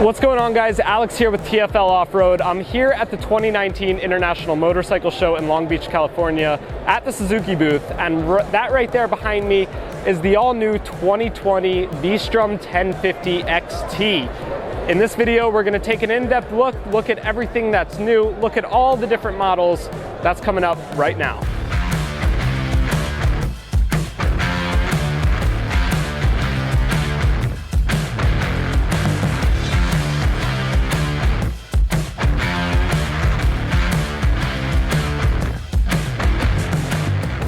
What's going on, guys? Alex here with TFLoffroad. I'm here at the 2019 International Motorcycle Show in Long Beach, California at the Suzuki booth, and that right there behind me is the all-new 2020 V-Strom 1050XT. In this video, we're going to take an in-depth look at everything that's new, look at all the different models that's coming up right now.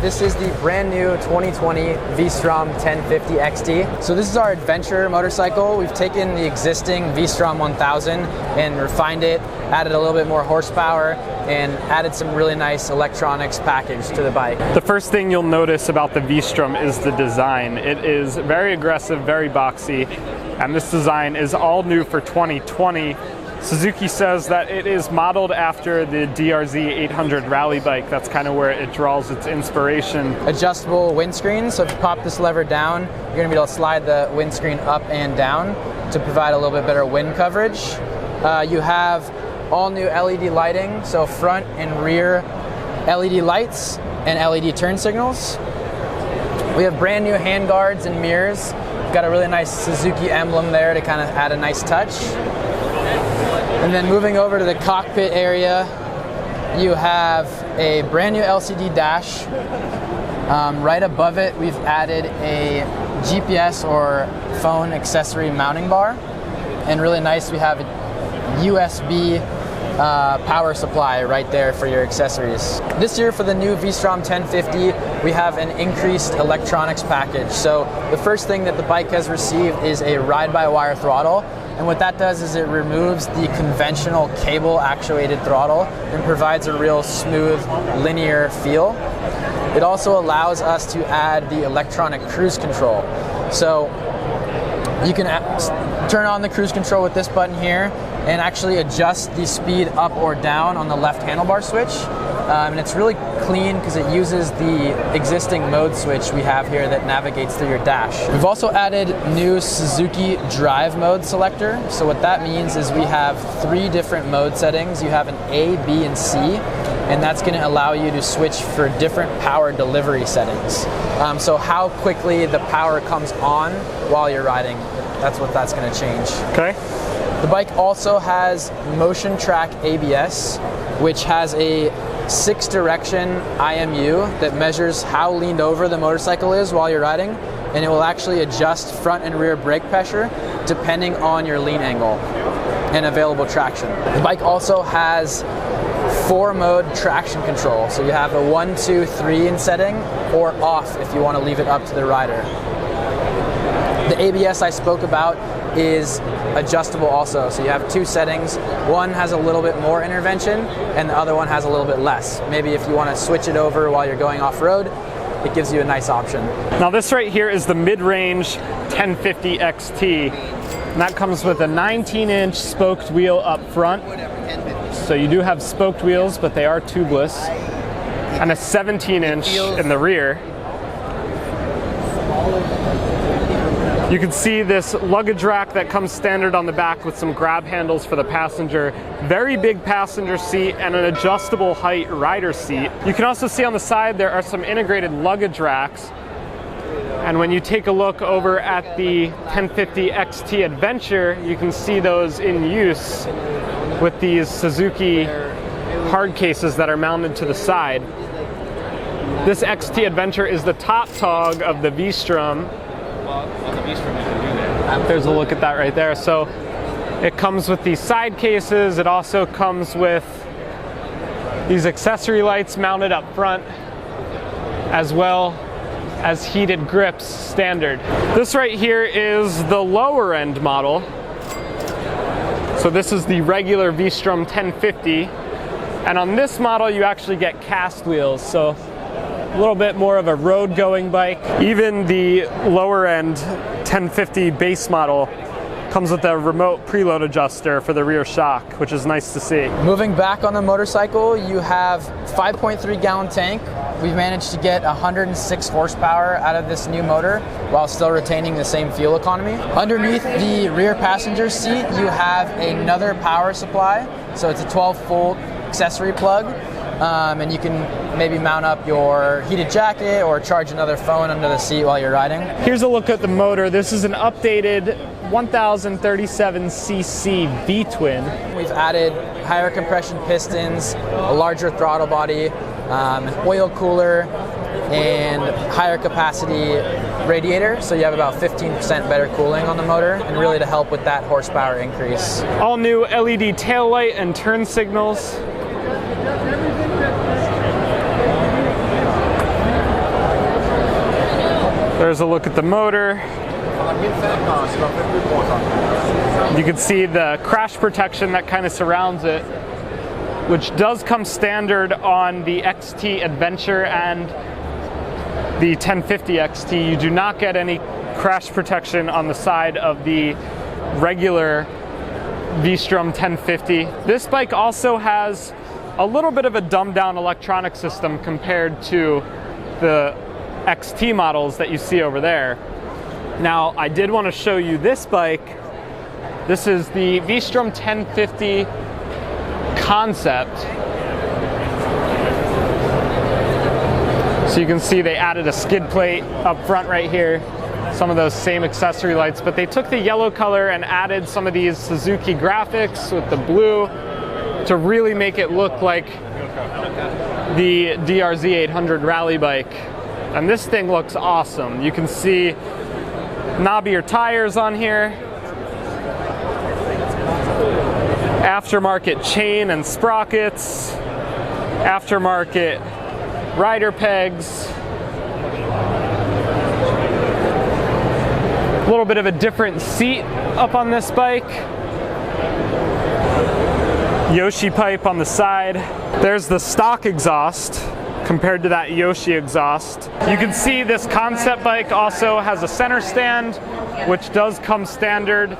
This is the brand new 2020 V-Strom 1050XT. So this is our adventure motorcycle. We've taken the existing V-Strom 1000 and refined it, added a little bit more horsepower, and added some really nice electronics package to the bike. The first thing you'll notice about the V-Strom is the design. It is very aggressive, very boxy, and this design is all new for 2020. Suzuki says that it is modeled after the DRZ 800 rally bike. That's kind of where it draws its inspiration. Adjustable windscreen, so if you pop this lever down, you're going to be able to slide the windscreen up and down to provide a little bit better wind coverage. You have all new LED lighting, so front and rear LED lights and LED turn signals. We have brand new hand guards and mirrors. We've got a really nice Suzuki emblem there to kind of add a nice touch. And then moving over to the cockpit area, you have a brand new LCD dash. Right above it, we've added a GPS or phone accessory mounting bar. And really nice, we have a USB power supply right there for your accessories. This year for the new V-Strom 1050, we have an increased electronics package. So the first thing that the bike has received is a ride-by-wire throttle. And what that does is it removes the conventional cable actuated throttle and provides a real smooth, linear feel. It also allows us to add the electronic cruise control. So you can turn on the cruise control with this button here and actually adjust the speed up or down on the left handlebar switch. And it's really clean because it uses the existing mode switch we have here that navigates through your dash. We've also added new Suzuki drive mode selector. So what that means is we have 3 different mode settings. You have an A, B, and C, and that's going to allow you to switch for different power delivery settings. So how quickly the power comes on while you're riding, that's what that's going to change. Okay. The bike also has Motion Track ABS, which has a 6-direction IMU that measures how leaned over the motorcycle is while you're riding, and it will actually adjust front and rear brake pressure depending on your lean angle and available traction. The bike also has 4-mode traction control, so you have a 1, 2, 3 in setting, or off if you want to leave it up to the rider. The ABS I spoke about is adjustable also, so you have 2 settings. One has a little bit more intervention and the other one has a little bit less. Maybe if you want to switch it over while you're going off-road, it gives you a nice option. Now this right here is the mid-range 1050XT, and that comes with a 19-inch spoked wheel up front. So you do have spoked wheels, but they are tubeless, and a 17-inch in the rear. You can see this luggage rack that comes standard on the back with some grab handles for the passenger. Very big passenger seat and an adjustable height rider seat. You can also see on the side there are some integrated luggage racks. And when you take a look over at the 1050XT Adventure, you can see those in use with these Suzuki hard cases that are mounted to the side. This XT Adventure is the top tog of the V-Strom. There's a look at that right there. So it comes with these side cases. It also comes with these accessory lights mounted up front, as well as heated grips standard. This right here is the lower end model. So this is the regular V-Strom 1050. And on this model, you actually get cast wheels. So a little bit more of a road going bike. Even the lower end 1050 base model Comes with a remote preload adjuster for the rear shock, which is nice to see. Moving back on the motorcycle, you have 5.3 gallon tank. We've managed to get 106 horsepower out of this new motor while still retaining the same fuel economy. Underneath the rear passenger seat, you have another power supply. So it's a 12-volt accessory plug. And you can maybe mount up your heated jacket or charge another phone under the seat while you're riding. Here's a look at the motor. This is an updated 1037cc V-twin. We've added higher compression pistons, a larger throttle body, an oil cooler, and higher capacity radiator, so you have about 15% better cooling on the motor, and really to help with that horsepower increase. All new LED taillight and turn signals. There's a look at the motor. You can see the crash protection that kind of surrounds it, which does come standard on the XT Adventure and the 1050XT. You do not get any crash protection on the side of the regular V-Strom 1050. This bike also has a little bit of a dumbed down electronic system compared to the XT models that you see over there. Now, I did want to show you this bike. This is the V-Strom 1050 Concept. So you can see they added a skid plate up front right here, some of those same accessory lights, but they took the yellow color and added some of these Suzuki graphics with the blue to really make it look like the DRZ 800 rally bike. And this thing looks awesome. You can see knobbier tires on here, aftermarket chain and sprockets, aftermarket rider pegs, a little bit of a different seat up on this bike, Yoshi pipe on the side. There's the stock exhaust compared to that Yoshi exhaust. You can see this concept bike also has a center stand, which does come standard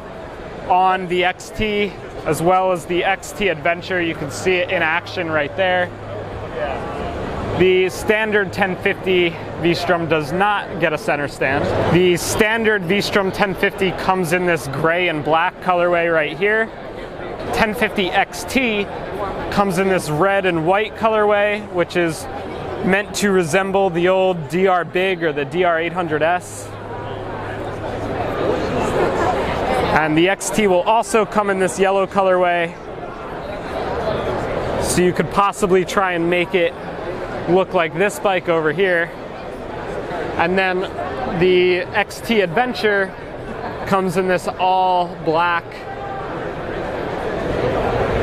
on the XT as well as the XT Adventure. You can see it in action right there. The standard 1050 V-Strom does not get a center stand. The standard V-Strom 1050 comes in this gray and black colorway right here. 1050XT comes in this red and white colorway, which is meant to resemble the old DR Big or the DR 800S. And the XT will also come in this yellow colorway. So you could possibly try and make it look like this bike over here. And then the XT Adventure comes in this all black,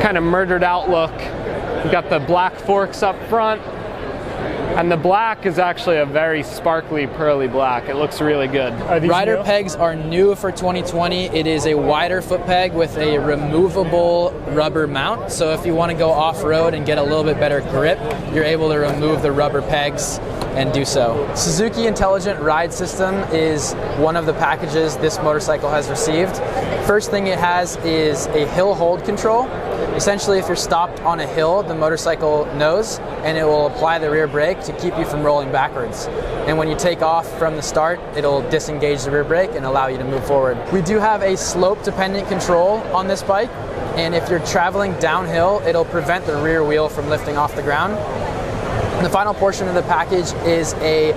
kind of murdered out look. You've got the black forks up front, and the black is actually a very sparkly, pearly black. It looks really good. Rider pegs are new for 2020. It is a wider foot peg with a removable rubber mount. So if you want to go off-road and get a little bit better grip, you're able to remove the rubber pegs and do so. Suzuki Intelligent Ride System is one of the packages this motorcycle has received. First thing it has is a hill hold control. Essentially, if you're stopped on a hill, the motorcycle knows and it will apply the rear brake to keep you from rolling backwards. And when you take off from the start, it'll disengage the rear brake and allow you to move forward. We do have a slope-dependent control on this bike, and if you're traveling downhill, it'll prevent the rear wheel from lifting off the ground. And the final portion of the package is a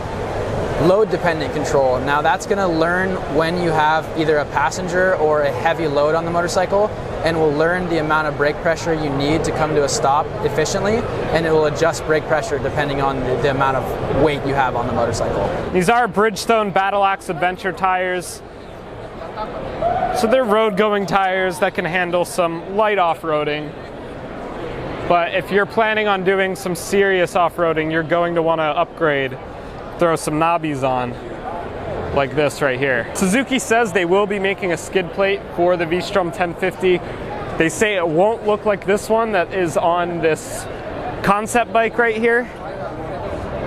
load-dependent control. Now that's going to learn when you have either a passenger or a heavy load on the motorcycle, and will learn the amount of brake pressure you need to come to a stop efficiently, and it will adjust brake pressure depending on the amount of weight you have on the motorcycle. These are Bridgestone Battle Axe Adventure tires. So they're road-going tires that can handle some light off-roading. But if you're planning on doing some serious off-roading, you're going to want to upgrade. Throw some knobbies on, like this right here. Suzuki says they will be making a skid plate for the V-Strom 1050. They say it won't look like this one that is on this concept bike right here.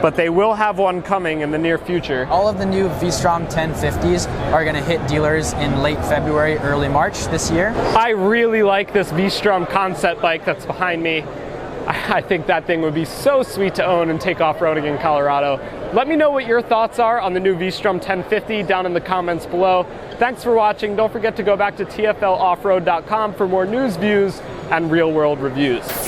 but they will have one coming in the near future. All of the new V-Strom 1050s are going to hit dealers in late February, early March this year. I really like this V-Strom concept bike that's behind me. I think that thing would be so sweet to own and take off-roading in Colorado. Let me know what your thoughts are on the new V-Strom 1050 down in the comments below. Thanks for watching. Don't forget to go back to TFLoffroad.com for more news, views, and real-world reviews.